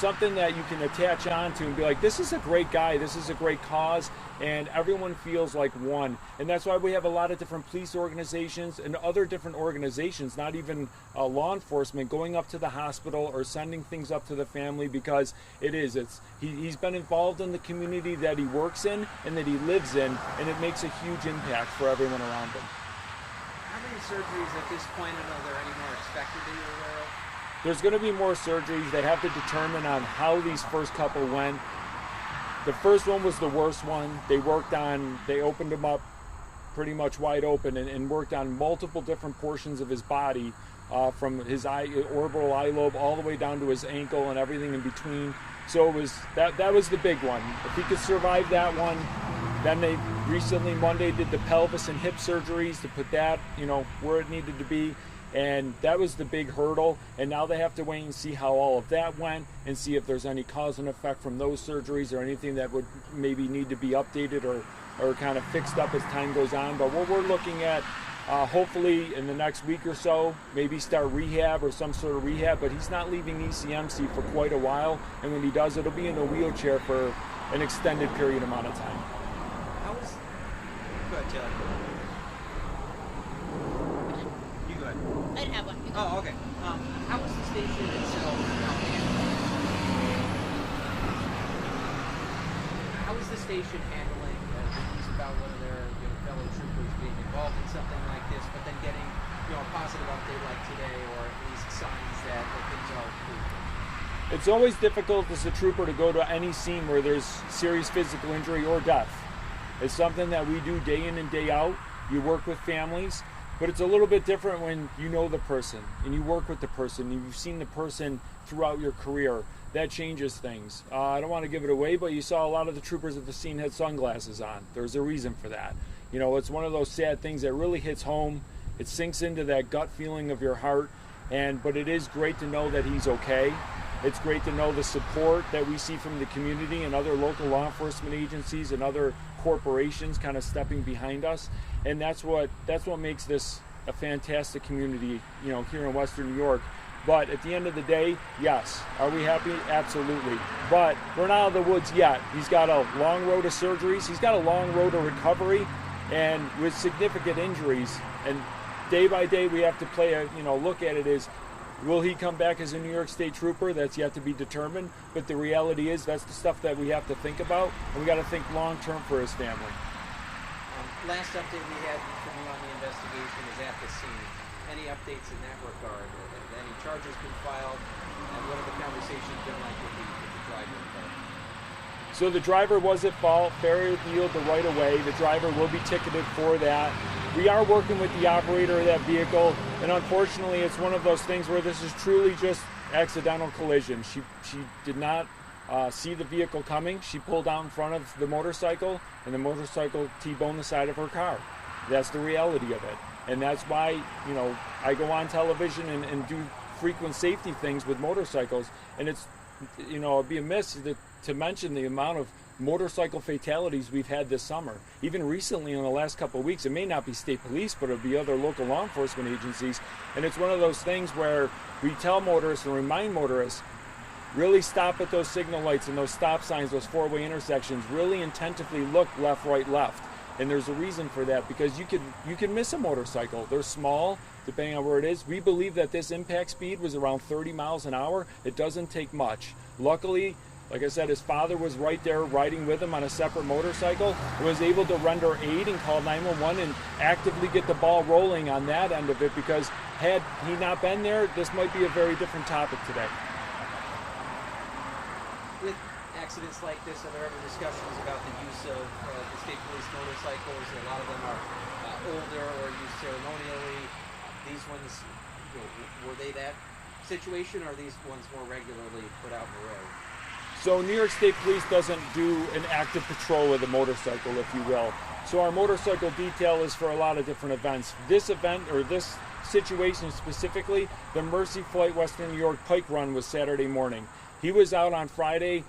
something that you can attach on to and be like, this is a great guy, this is a great cause, and everyone feels like one. And that's why we have a lot of different police organizations and other different organizations, not even law enforcement, going up to the hospital or sending things up to the family, because he's been involved in the community that he works in and that he lives in, and it makes a huge impact for everyone around him. How many surgeries at this point, and are there any more expected that you're aware of? There's going to be more surgeries. They have to determine on how these first couple went. The first one was the worst one. They opened him up pretty much wide open and worked on multiple different portions of his body, from his orbital eye lobe all the way down to his ankle and everything in between. So it was that was the big one. If he could survive that one, then they recently Monday did the pelvis and hip surgeries to put that, where it needed to be. And that was the big hurdle, and now they have to wait and see how all of that went and see if there's any cause and effect from those surgeries or anything that would maybe need to be updated or kind of fixed up as time goes on. But what we're looking at, hopefully in the next week or so, maybe start rehab or some sort of rehab, but he's not leaving ECMC for quite a while, and when he does, it'll be in a wheelchair for an extended period amount of time. Go ahead, Taylor. I didn't have one. Oh, okay. How was the station itself? How was the station handling news about one of their fellow troopers being involved in something like this, but then getting a positive update like today, or at least signs that things are improving? It's always difficult as a trooper to go to any scene where there's serious physical injury or death. It's something that we do day in and day out. You work with families. But it's a little bit different when you know the person and you work with the person and you've seen the person throughout your career. That changes things. I don't want to give it away, but you saw a lot of the troopers at the scene had sunglasses on. There's a reason for that. It's one of those sad things that really hits home. It sinks into that gut feeling of your heart. But it is great to know that he's okay. It's great to know the support that we see from the community and other local law enforcement agencies and other corporations kind of stepping behind us. And that's what makes this a fantastic community, here in Western New York. But at the end of the day, yes. Are we happy? Absolutely. But we're not out of the woods yet. He's got a long road of surgeries. He's got a long road of recovery, and with significant injuries. And day by day, we have to look at it as, will he come back as a New York State trooper? That's yet to be determined. But the reality is that's the stuff that we have to think about, and we got to think long term for his family. Last update we had from you on the investigation is at the scene. Any updates in that regard? Have any charges been filed? And what have the conversations been like with the driver involved? So the driver was at fault, failure to yield the right of way. The driver will be ticketed for that. We are working with the operator of that vehicle, and unfortunately it's one of those things where this is truly just accidental collision. She did not see the vehicle coming. She pulled out in front of the motorcycle, and the motorcycle T-boned the side of her car. That's the reality of it. And that's why, I go on television and do frequent safety things with motorcycles, and it's, it'd be amiss to mention the amount of motorcycle fatalities we've had this summer. Even recently in the last couple of weeks, it may not be state police, but it'll be other local law enforcement agencies. And it's one of those things where we tell motorists and remind motorists, really stop at those signal lights and those stop signs, those four-way intersections. Really attentively look left, right, left. And there's a reason for that, because you can miss a motorcycle. They're small, depending on where it is. We believe that this impact speed was around 30 miles an hour. It doesn't take much. Luckily, like I said, his father was right there riding with him on a separate motorcycle, was able to render aid and call 911 and actively get the ball rolling on that end of it, because had he not been there, this might be a very different topic today. With accidents like this, are there ever discussions about the use of the state police motorcycles? A lot of them are older or used ceremonially. These ones, were they that situation, or are these ones more regularly put out in the road? So New York State Police doesn't do an active patrol of the motorcycle, if you will. So our motorcycle detail is for a lot of different events. This event, or this situation specifically, the Mercy Flight Western New York Pike Run was Saturday morning. He was out on Friday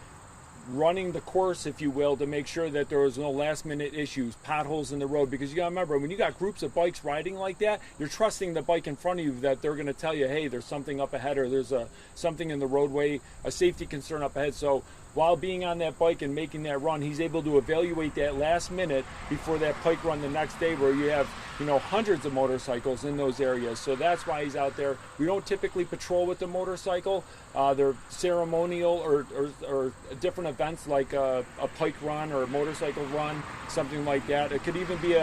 running the course, if you will, to make sure that there was no last minute issues, potholes in the road. Because you gotta remember, when you got groups of bikes riding like that, you're trusting the bike in front of you that they're gonna tell you, hey, there's something up ahead, or there's something in the roadway, a safety concern up ahead. So while being on that bike and making that run, he's able to evaluate that last minute before that bike run the next day, where you have, you know, hundreds of motorcycles in those areas. So that's why he's out there. We don't typically patrol with the motorcycle. They're ceremonial or different events, like a pike run or a motorcycle run, something like that. It could even be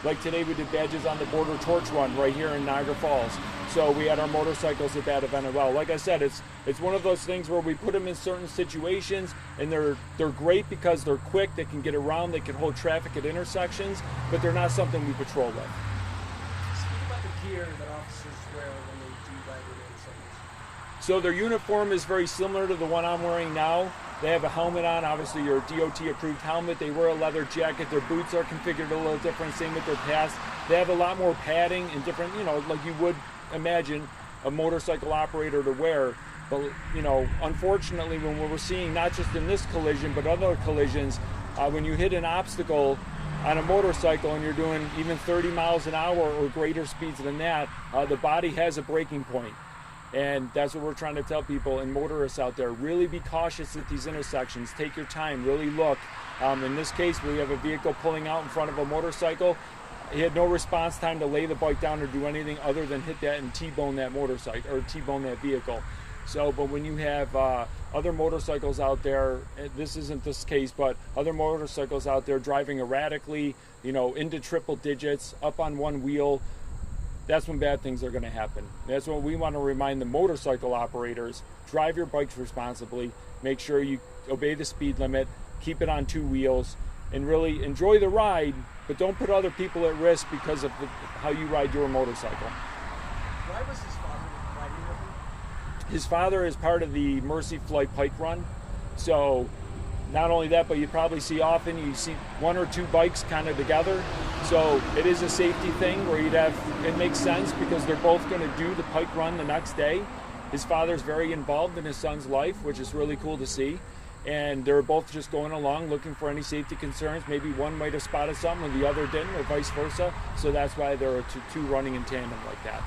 like today we did Badges on the Border torch run right here in Niagara Falls. So we had our motorcycles at that event as well. Like I said, it's one of those things where we put them in certain situations, and they're great because they're quick, they can get around, they can hold traffic at intersections, but they're not something we patrol with. Speak about the gear that officers wear when they do ride with motorcycles. So their uniform is very similar to the one I'm wearing now. They have a helmet on, obviously your DOT approved helmet. They wear a leather jacket. Their boots are configured a little different, same with their pads. They have a lot more padding and different, you know, like you would imagine a motorcycle operator to wear. But, you know, unfortunately, when we're seeing, not just in this collision, but other collisions, when you hit an obstacle on a motorcycle and you're doing even 30 miles an hour or greater speeds than that, the body has a breaking point. And that's what we're trying to tell people and motorists out there. Really be cautious at these intersections. Take your time, really look. In this case, we have a vehicle pulling out in front of a motorcycle. He had no response time to lay the bike down or do anything other than hit that and T-bone that motorcycle, or T-bone that vehicle. So, but when you have other motorcycles out there, this isn't this case, but other motorcycles out there driving erratically, you know, into triple digits, up on one wheel, that's when bad things are going to happen. That's what we want to remind the motorcycle operators. Drive your bikes responsibly. Make sure you obey the speed limit. Keep it on two wheels. And really enjoy the ride, but don't put other people at risk because of how you ride your motorcycle. Why was his father riding with him? His father is part of the Mercy Flight Pike Run. So not only that, but you probably see often, you see one or two bikes kind of together. So it is a safety thing where you'd have, it makes sense because they're both going to do the Pike Run the next day. His father's very involved in his son's life, which is really cool to see. And they're both just going along looking for any safety concerns. Maybe one might have spotted something and the other didn't, or vice versa. So that's why there are two running in tandem like that.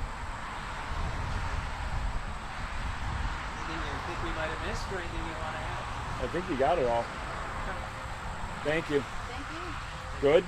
Anything you think we might have missed, or anything you want to add? I think you got it all. Thank you. Thank you. Good.